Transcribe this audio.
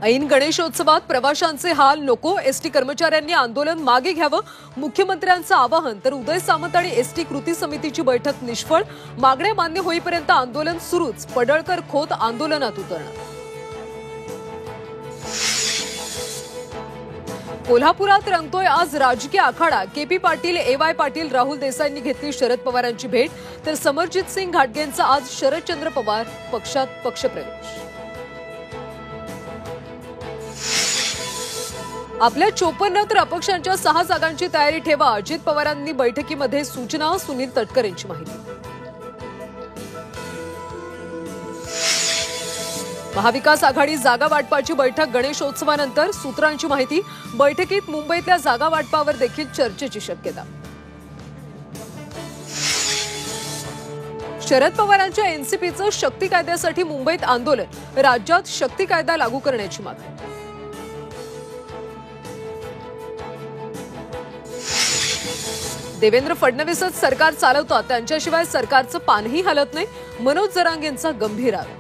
ऐन गणेशोत्सवात प्रवाशांचे हाल नको, एसटी कर्मचाऱ्यांनी आंदोलन मागे घ्यावं, मुख्यमंत्र्यांचं आवाहन. तर उदय सामंत आणि एसटी कृती समितीची बैठक निष्फळ, मागण्या मान्य होईपर्यंत आंदोलन सुरूच. पडळकर खोत आंदोलनात उतरणार. कोल्हापुरात रंगतोय आज राजकीय आखाडा. केपी पाटील, ए.वाय. पाटील, राहुल देसाईंनी घेतली शरद पवारांची भेट. तर समरजित सिंग घाटगेंचा आज शरदचंद्र पवार पक्षात पक्षप्रवेश. आपल्या 54 तर अपक्षांच्या 6 जागांची तयारी ठेवा. अजित पवारांनी बैठकीमध्ये सूचना. सुनील तटकरेंची माहिती. महाविकास आघाडी जागा वाटपाची बैठक गणेशोत्सवानंतर. सूत्रांची माहिती. बैठकीत मुंबईतल्या जागा वाटपावर देखील चर्चेची शक्यता. शरद पवारांच्या एनसीपीचं शक्ती कायद्यासाठी मुंबईत आंदोलन. राज्यात शक्ती कायदा लागू करण्याची मागणी. देवेंद्र फडणवीसच सरकार चालवतात, त्यांच्याशिवाय सरकारचं पानही हलत नाही. मनोज जरांगेंचा गंभीर आरोप.